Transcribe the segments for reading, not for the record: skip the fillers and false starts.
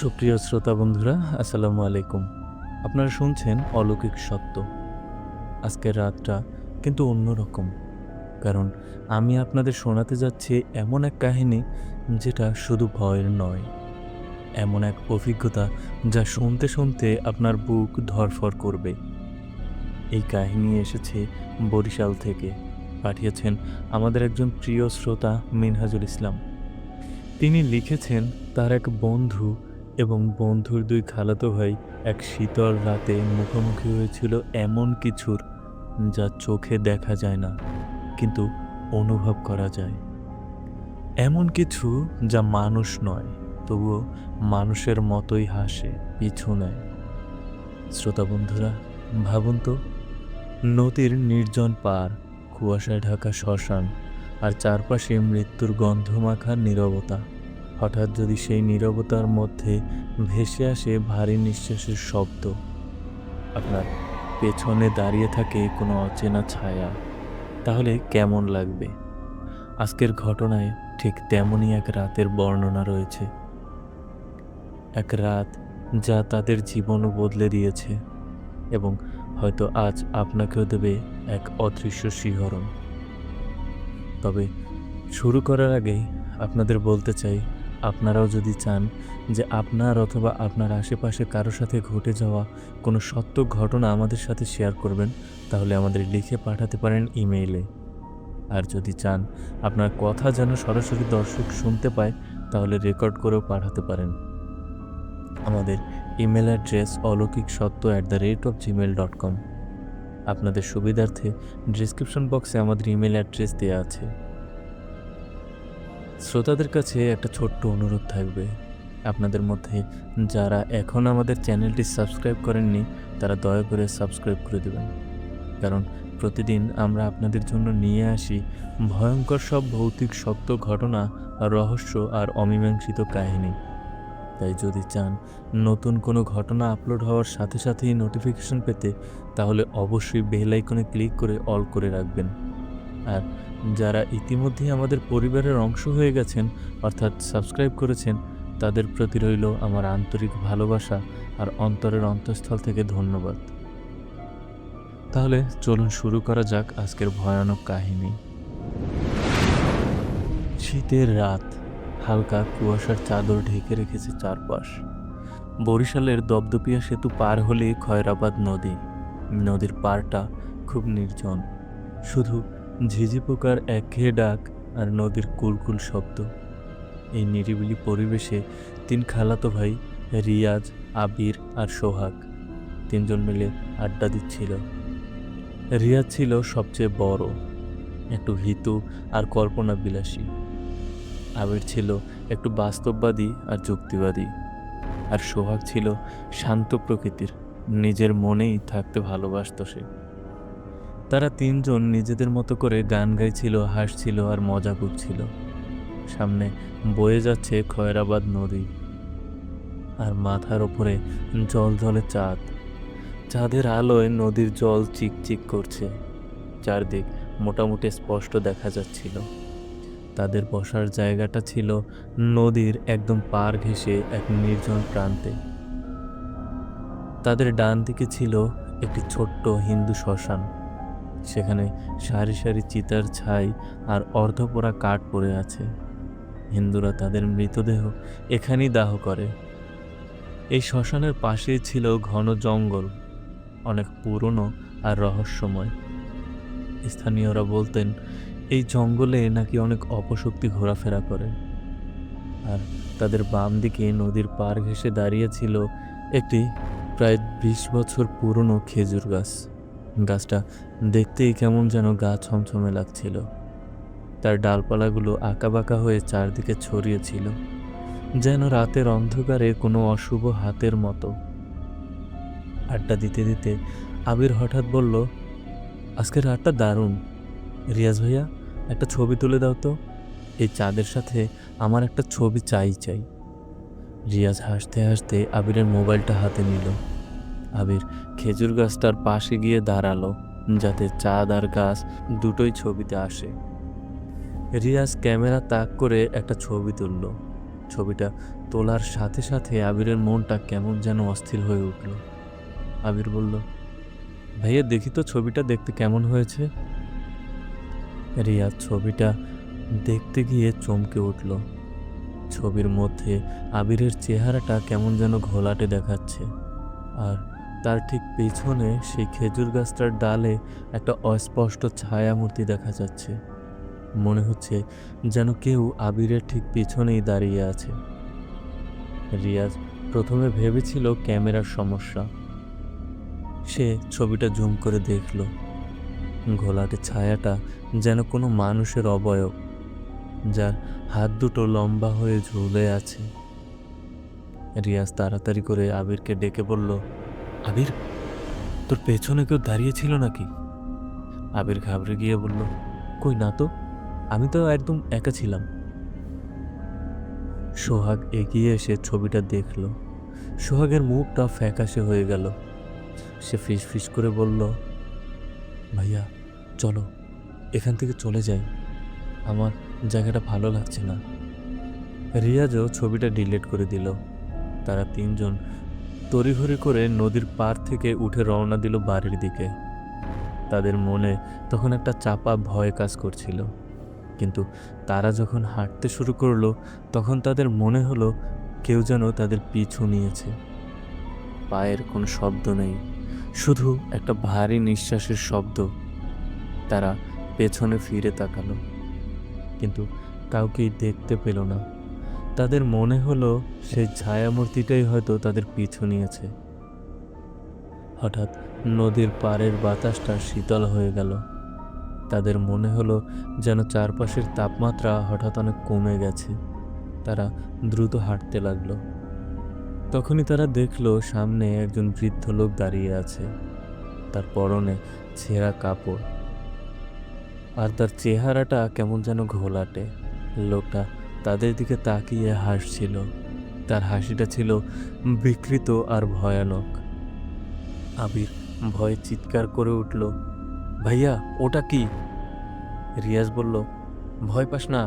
সুপ্রিয় শ্রোতা বন্ধুরা, আসসালামু আলাইকুম। আপনারা শুনছেন অলৌকিক সত্য। আজকের রাতটা কিন্তু অন্যরকম। কারণ আমি আপনাদের শোনাতে যাচ্ছি এমন এক কাহিনী যেটা শুধু ভয়ের নয়। এমন এক অভিজ্ঞতা যা শুনতে শুনতে আপনার বুক ধড়ফড় করবে। এই কাহিনী এসেছে বরিশাল থেকে। পাঠিয়েছেন আমাদের একজন প্রিয় শ্রোতা মিনহাজুল ইসলাম। তিনি লিখেছেন তার এক বন্ধু এবং বন্ধুর দুই খালাতো ভাই এক শীতল রাতে মুখোমুখি হয়েছিল এমন কিছুর যা চোখে দেখা যায় না, কিন্তু অনুভব করা যায়। এমন কিছু যা মানুষ নয়, তবুও মানুষের মতোই হাসে, পিছু নেয়। শ্রোতা বন্ধুরা, ভাবুন তো, নদীর নির্জন পার, কুয়াশায় ঢাকা শ্মশান, আর চারপাশে মৃত্যুর গন্ধমাখা নীরবতা। হঠাৎ যদি সেই নীরবতার মধ্যে ভেসে আসে ভারী নিঃশ্বাসের শব্দ, আপনার পেছনে দাঁড়িয়ে থাকে কোনো অচেনা ছায়া, তাহলে কেমন লাগবে? আজকের ঘটনায় ঠিক তেমনই এক রাতের বর্ণনা রয়েছে। এক রাত যা তাদের জীবনও বদলে দিয়েছে এবং হয়তো আজ আপনাকেও দেবে এক অদৃশ্য শিহরণ। তবে শুরু করার আগেই আপনাদের বলতে চাই, আপনারাও যদি চান যে আপনার অথবা আপনার আশেপাশে কারো সাথে ঘটে যাওয়া কোনো সত্য ঘটনা আমাদের সাথে শেয়ার করবেন, তাহলে আমাদের লিখে পাঠাতে পারেন ইমেইলে। আর যদি চান আপনার কথা যেন সরাসরি দর্শক শুনতে পায়, তাহলে রেকর্ড করেও পাঠাতে পারেন। আমাদের ইমেল অ্যাড্রেস অলৌকিকসত্য@gmail.com। আপনাদের সুবিধার্থে ডেসক্রিপশন বক্সে আমাদের ইমেল অ্যাড্রেস দেওয়া আছে। শ্রোতাদের কাছে একটা ছোট্ট অনুরোধ থাকবে, আপনাদের মধ্যে যারা এখন আমাদের চ্যানেলটি সাবস্ক্রাইব করেননি তারা দয়া করে সাবস্ক্রাইব করে দেবেন। কারণ প্রতিদিন আমরা আপনাদের জন্য নিয়ে আসি ভয়ঙ্কর সব ভৌতিক সত্য ঘটনা, রহস্য আর অমীমাংসিত কাহিনী। তাই যদি চান নতুন কোনো ঘটনা আপলোড হওয়ার সাথে সাথেই নোটিফিকেশন পেতে, তাহলে অবশ্যই বেল আইকনে ক্লিক করে অল করে রাখবেন। আর যারা ইতিমধ্যেই আমাদের পরিবারের অংশ হয়ে গেছেন, অর্থাৎ সাবস্ক্রাইব করেছেন, তাদের প্রতি রইল আমার আন্তরিক ভালোবাসা আর অন্তরের অন্তঃস্থল থেকে ধন্যবাদ। তাহলে চলুন শুরু করা যাক আজকের ভয়ানক কাহিনী। শীতের রাত, হালকা কুয়াশার চাদর ঢেকে রেখেছে চারপাশ। বরিশালের দপদপিয়া সেতু পার হলেই খয়রাবাদ নদী। নদীর পাড়টা খুব নির্জন, শুধু ঝিঝি পোকার একঘেয়ে ডাক আর নদীর কুলকুল শব্দ। এই নিরিবিলি পরিবেশে তিন খালাতো ভাই রিয়াজ, আবির আর সোহাগ তিনজন মিলে আড্ডা দিচ্ছিল। রিয়াজ ছিল সবচেয়ে বড়, একটু ভীতু আর কল্পনা বিলাসী। আবির ছিল একটু বাস্তববাদী আর যুক্তিবাদী। আর সোহাগ ছিল শান্ত প্রকৃতির, নিজের মনেই থাকতে ভালোবাসত সে। তারা তিনজন নিজেদের মতো করে গান গাইছিল, হাসছিল আর মজা করছিল। সামনে বয়ে যাচ্ছে খয়রাবাদ নদী, আর মাথার ওপরে জলজলে চাঁদ। চাঁদের আলোয় নদীর জল চিকচিক করছে, চারদিক মোটামুটি স্পষ্ট দেখা যাচ্ছিল। তাদের বসার জায়গাটা ছিল নদীর একদম পাড় ঘেঁষে এক নির্জন প্রান্তে। তাদের ডান দিকে ছিল একটি ছোট্ট হিন্দু শ্মশান। সেখানে সারি সারি চিতার ছাই আর অর্ধপোড়া কাঠ পড়ে আছে। হিন্দুরা তাদের মৃতদেহ এখানেই দাহ করে। এই শ্মশানের পাশেই ছিল ঘন জঙ্গল, অনেক পুরনো আর রহস্যময়। স্থানীয়রা বলতেন এই জঙ্গলে নাকি অনেক অপশক্তি ঘোরাফেরা করে। আর তাদের বাম দিকে নদীর পাড় ঘেঁষে দাঁড়িয়েছিল একটি প্রায় 20 বছর পুরনো খেজুর গাছ। গাছটা দেখতেই কেমন যেন গা ছমছমে লাগছিল। তার ডালপালাগুলো আঁকাবাঁকা হয়ে চারদিকে ছড়িয়েছিল, যেন রাতের অন্ধকারে কোনো অশুভ হাতের মতো। আড্ডা দিতে দিতে আবির হঠাৎ বলল, আজকের রাতটা দারুণ। রিয়াজ ভাইয়া, একটা ছবি তুলে দাও তো। এই চাঁদের সাথে আমার একটা ছবি চাই। রিয়াজ হাসতে হাসতে আবিরের মোবাইলটা হাতে নিল। আবির খেজুর গাছটার পাশে গিয়ে দাঁড়ালো, যাতে চাঁদ আর গাছ দুটোই ছবিতে আসে। রিয়াজ ক্যামেরা তাক করে একটা ছবি তুলল। ছবিটা তোলার সাথে সাথে আবিরের মনটা কেমন যেন অস্থির হয়ে উঠল। আবির বলল, ভাইয়া দেখি তো ছবিটা দেখতে কেমন হয়েছে। রিয়াজ ছবিটা দেখতে গিয়ে চমকে উঠল। ছবির মধ্যে আবিরের চেহারাটা কেমন যেন ঘোলাটে দেখাচ্ছে, আর তার ঠিক পেছনে সেই খেজুর গাছটার ডালে একটা অস্পষ্ট ছায়ামূর্তি দেখা যাচ্ছে। মনে হচ্ছে যেন কেউ আবিরের ঠিক পেছনেই দাঁড়িয়ে আছে। রিয়াজ প্রথমে ভেবেছিল ক্যামেরার সমস্যা। সে ছবিটা জুম করে দেখল, ঘোলাটে ছায়াটা যেন কোনো মানুষের অবয়ব, যার হাত দুটো লম্বা হয়ে ঝুলে আছে। রিয়াজ তাড়াতাড়ি করে আবিরকে ডেকে বলল, আবির, তোর পেছনে কেউ দাঁড়িয়ে ছিল নাকি? আবির ঘাবড়ে গিয়ে বলল, কই না তো, আমি তো একদম একা ছিলাম। সোহাগ এগিয়ে এসে ছবিটা দেখল। সোহাগের মুখটা ফ্যাকাশে হয়ে গেল। সে ফিসফিস করে বলল, ভাইয়া চলো এখান থেকে চলে যাই, আমার জায়গাটা ভালো লাগছে না। রিয়াজও ছবিটা ডিলিট করে দিল। তারা তিনজন তড়িঘড়ি করে নদীর পার থেকে উঠে রওনা দিল বাড়ির দিকে। তাদের মনে তখন একটা চাপা ভয় কাজ করছিল, কিন্তু তারা যখন হাঁটতে শুরু করলো তখন তাদের মনে হলো কেউ যেন তাদের পিছু নিয়েছে। পায়ের কোনো শব্দ নেই, শুধু একটা ভারী নিঃশ্বাসের শব্দ। তারা পেছনে ফিরে তাকালো, কিন্তু কাউকেই দেখতে পেল না। তাদের মনে হলো সেই ছায়ামূর্তিটাই হয়তো তাদের পিছু নিয়েছে। হঠাৎ নদীর পাড়ের বাতাসটা শীতল হয়ে গেল। তাদের মনে হলো যেন চারপাশের তাপমাত্রা হঠাৎ অনেক কমে গেছে। তারা দ্রুত হাঁটতে লাগলো। তখনই তারা দেখলো সামনে একজন বৃদ্ধ লোক দাঁড়িয়ে আছে। তার পরনে ছেঁড়া কাপড়, আর তার চেহারাটা কেমন যেন ঘোলাটে। লোকটা তাদের দিকে তাকিয়ে হাসছিল। তার হাসিটা ছিল বিকৃত আর ভয়ানক। আবির ভয়ে চিৎকার করে উঠল, ভাইয়া ওটা কি? রিয়াজ বলল, ভয় পাস না,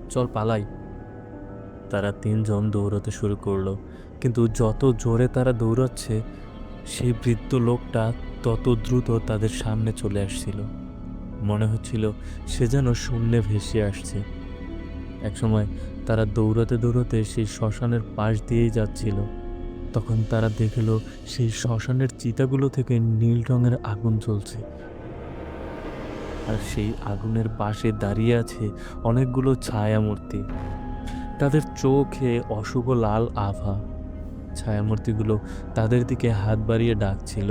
চল পালাই। তারা তিনজন দৌড়াতে শুরু করলো, কিন্তু যত জোরে তারা দৌড়াচ্ছে সেই বৃদ্ধ লোকটা তত দ্রুত তাদের সামনে চলে আসছিল। মনে হচ্ছিল সে যেন শূন্যে ভেসে আসছে। একসময় তারা দৌড়াতে দৌড়াতে সেই শ্মশানের পাশ দিয়েই যাচ্ছিল। তখন তারা দেখল সেই শ্মশানের চিতাগুলো থেকে নীল রঙের আগুন জ্বলছে, আর সেই আগুনের পাশে দাঁড়িয়ে আছে অনেকগুলো ছায়ামূর্তি। তাদের চোখে অশুভ লাল আভা। ছায়ামূর্তিগুলো তাদের দিকে হাত বাড়িয়ে ডাকছিল।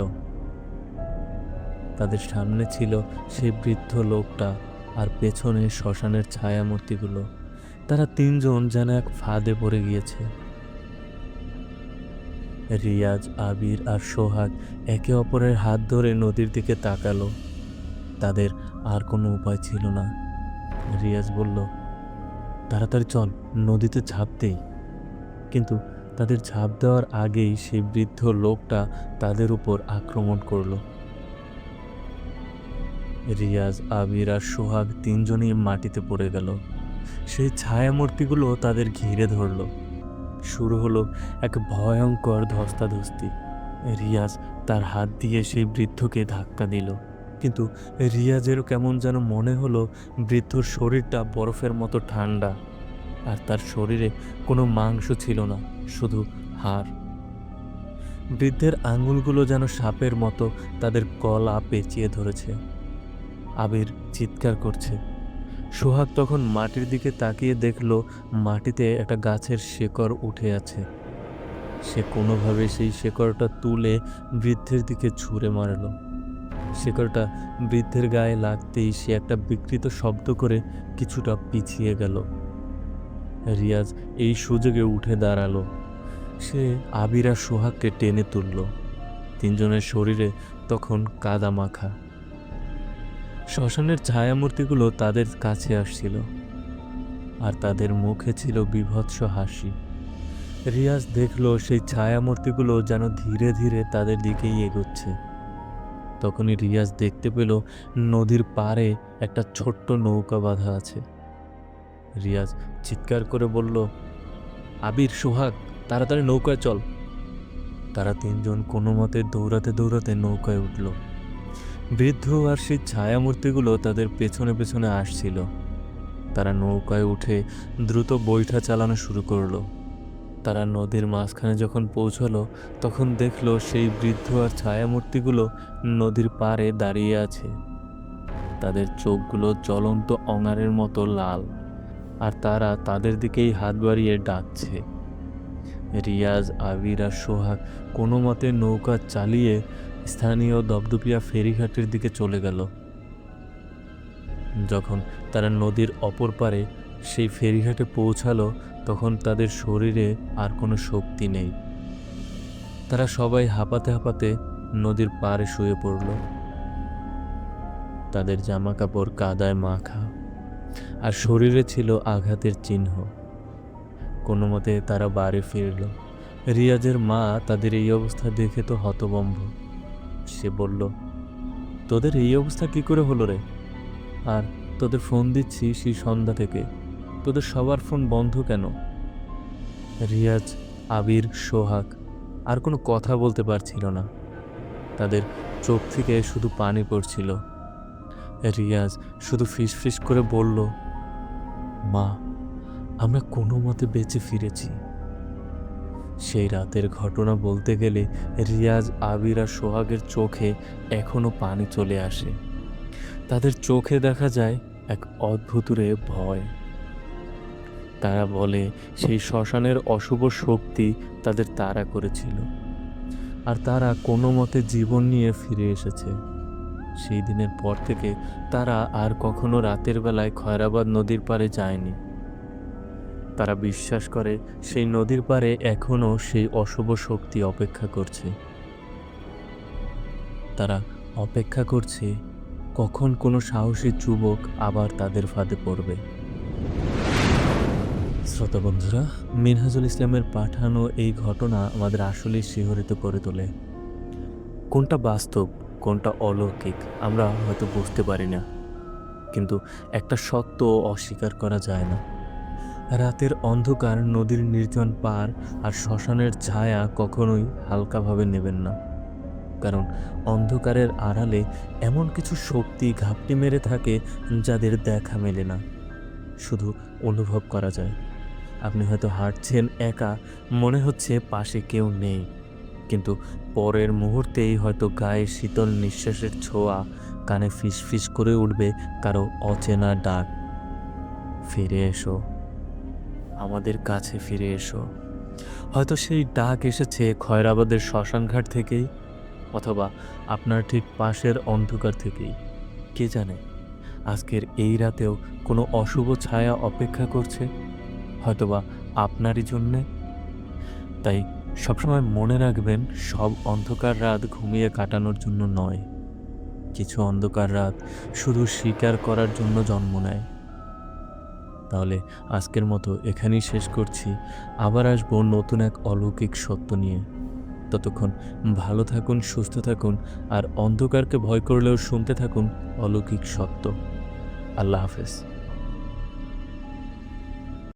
তাদের সামনে ছিল সেই বৃদ্ধ লোকটা, আর পেছনে শ্মশানের ছায়ামূর্তিগুলো। তারা তিনজন যেন এক ফাঁদে পড়ে গিয়েছে। রিয়াজ, আবির আর সোহাগ একে অপরের হাত ধরে নদীর দিকে তাকালো। তাদের আর কোনো উপায় ছিল না। রিয়াজ বলল, তাড়াতাড়ি চল, নদীতে ঝাঁপ দেই। কিন্তু তাদের ঝাঁপ দেওয়ার আগেই সেই বৃদ্ধ লোকটা তাদের উপর আক্রমণ করলো। রিয়াজ, আবির আর সোহাগ তিনজনই মাটিতে পড়ে গেল। সেই ছায়ামূর্তিগুলো তাদের ঘিরে ধরল। শুরু হলো এক ভয়ঙ্কর ধস্তাধস্তি। রিয়াজ তার হাত দিয়ে সেই বৃদ্ধকে ধাক্কা দিল, কিন্তু রিয়াজেরও কেমন যেন মনে হলো বৃদ্ধর শরীরটা বরফের মতো ঠান্ডা, আর তার শরীরে কোনো মাংস ছিল না, শুধু হাড়। বৃদ্ধের আঙুলগুলো যেন সাপের মতো তাদের গলা পেঁচিয়ে ধরেছে। আবির চিৎকার করছে। সোহাগ তখন মাটির দিকে তাকিয়ে দেখল মাটিতে একটা গাছের শেকড় উঠে আছে। সে কোনোভাবে সেই শেকড়টা তুলে বৃদ্ধের দিকে ছুঁড়ে মারল। শেকড়টা বৃদ্ধের গায়ে লাগতেই সে একটা বিকৃত শব্দ করে কিছুটা পিছিয়ে গেল। রিয়াজ এই সুযোগে উঠে দাঁড়ালো। সে আবির আর সোহাগকে টেনে তুলল। তিনজনের শরীরে তখন কাদা মাখা। শ্মশানের ছায়ামূর্তিগুলো তাদের কাছে আসছিল, আর তাদের মুখে ছিল বীভৎস হাসি। রিয়াজ দেখল সেই ছায়ামূর্তিগুলো যেন ধীরে ধীরে তাদের দিকেই এগোচ্ছে। তখনই রিয়াজ দেখতে পেল নদীর পাড়ে একটা ছোট্ট নৌকা বাঁধা আছে। রিয়াজ চিৎকার করে বলল, আবির, সোহাগ, তাড়াতাড়ি নৌকায় চল। তারা তিনজন কোনো মতে দৌড়াতে দৌড়াতে নৌকায় উঠল। বৃদ্ধ আর সেই ছায়ামূর্তিগুলো তাদের পেছনে পেছনে আসছিল। তারা নৌকায় উঠে দ্রুত বৈঠা চালানো শুরু করলো। তারা নদীর মাঝখানে যখন পৌঁছালো তখন দেখলো সেই বৃদ্ধ আর ছায়ামূর্তিগুলো নদীর পাড়ে দাঁড়িয়ে আছে। তাদের চোখগুলো জ্বলন্ত অঙারের মতো লাল, আর তারা তাদের দিকেই হাত বাড়িয়ে ডাকছে। রিয়াজ, আবির আর সোহাগ কোনো মতে নৌকা চালিয়ে স্থানীয় দপদপিয়া ফেরিঘাটের দিকে চলে গেল। যখন তারা নদীর অপর পারে সেই ফেরিঘাটে পৌঁছালো তখন তাদের শরীরে আর কোনো শক্তি নেই। তারা সবাই হাঁপাতে হাঁপাতে নদীর পাড়ে শুয়ে পড়ল। তাদের জামা কাপড় কাদায় মাখা, আর শরীরে ছিল আঘাতের চিহ্ন। কোনো মতে তারা বাড়ি ফিরল। রিয়াজের মা তাদের এই অবস্থা দেখে তো হতভম্ব। সে বলল, তোদের এই অবস্থা কি করে হলো রে? আর তোদের ফোন দিচ্ছি সেই সন্ধ্যা থেকে, তোদের সবার ফোন বন্ধ কেন? রিয়াজ, আবির, সোহাগ আর কোনো কথা বলতে পারছিল না। তাদের চোখ থেকে শুধু পানি পড়ছিল। রিয়াজ শুধু ফিসফিস করে বলল, মা, আমরা কোনো মতে বেঁচে ফিরেছি। সেই রাতের ঘটনা বলতে গেলে রিয়াজ, আবির আর সোহাগের চোখে এখনো পানি চলে আসে। তাদের চোখে দেখা যায় এক অদ্ভুতুরে ভয়। তারা বলে সেই শ্মশানের অশুভ শক্তি তাদের তাড়া করেছিল, আর তারা কোনো মতে জীবন নিয়ে ফিরে এসেছে। সেই দিনের পর থেকে তারা আর কখনো রাতের বেলায় খয়রাবাদ নদীর পাড়ে যায়নি। তারা বিশ্বাস করে সেই নদীর পাড়ে এখনও সেই অশুভ শক্তি অপেক্ষা করছে। তারা অপেক্ষা করছে কখন কোনো সাহসী যুবক আবার তাদের ফাঁদে পড়বে। শ্রোতা বন্ধুরা, মিনহাজুল ইসলামের পাঠানো এই ঘটনা আমাদের আসলেই শিহরিত করে তোলে। কোনটা বাস্তব, কোনটা অলৌকিক আমরা হয়তো বুঝতে পারি না, কিন্তু একটা সত্য অস্বীকার করা যায় না। রাতের অন্ধকার, নদীর নির্জন পার আর শ্মশানের ছায়া কখনোই হালকাভাবে নেবেন না, কারণ অন্ধকারের আড়ালে এমন কিছু শক্তি ঘাপটি মেরে থাকে যাদের দেখা মেলে না, শুধু অনুভব করা যায়। আপনি হয়তো হাঁটছেন একা, মনে হচ্ছে পাশে কেউ নেই, কিন্তু পরের মুহূর্তেই হয়তো গায়ে শীতল নিঃশ্বাসের ছোঁয়া, কানে ফিসফিস করে উঠবে কারো অচেনা ডাক, ফিরে এসো, আমাদের কাছে ফিরে এসো। হয়তো সেই ডাক এসেছে খয়রাবাদের শ্মশানঘাট থেকেই, অথবা আপনার ঠিক পাশের অন্ধকার থেকেই। কে জানে, আজকের এই রাতেও কোনো অশুভ ছায়া অপেক্ষা করছে, হয়তোবা আপনারই জন্যে। তাই সবসময় মনে রাখবেন, সব অন্ধকার রাত ঘুমিয়ে কাটানোর জন্য নয়। কিছু অন্ধকার রাত শুধু স্বীকার করার জন্য জন্ম নেয়। তাহলে আজকের মতো এখানেই শেষ করছি। আবার আসবো নতুন এক অলৌকিক সত্য নিয়ে। ততক্ষণ ভালো থাকুন, সুস্থ থাকুন, আর অন্ধকারকে ভয় করলেও শুনতে থাকুন অলৌকিক সত্য। আল্লাহ হাফেজ।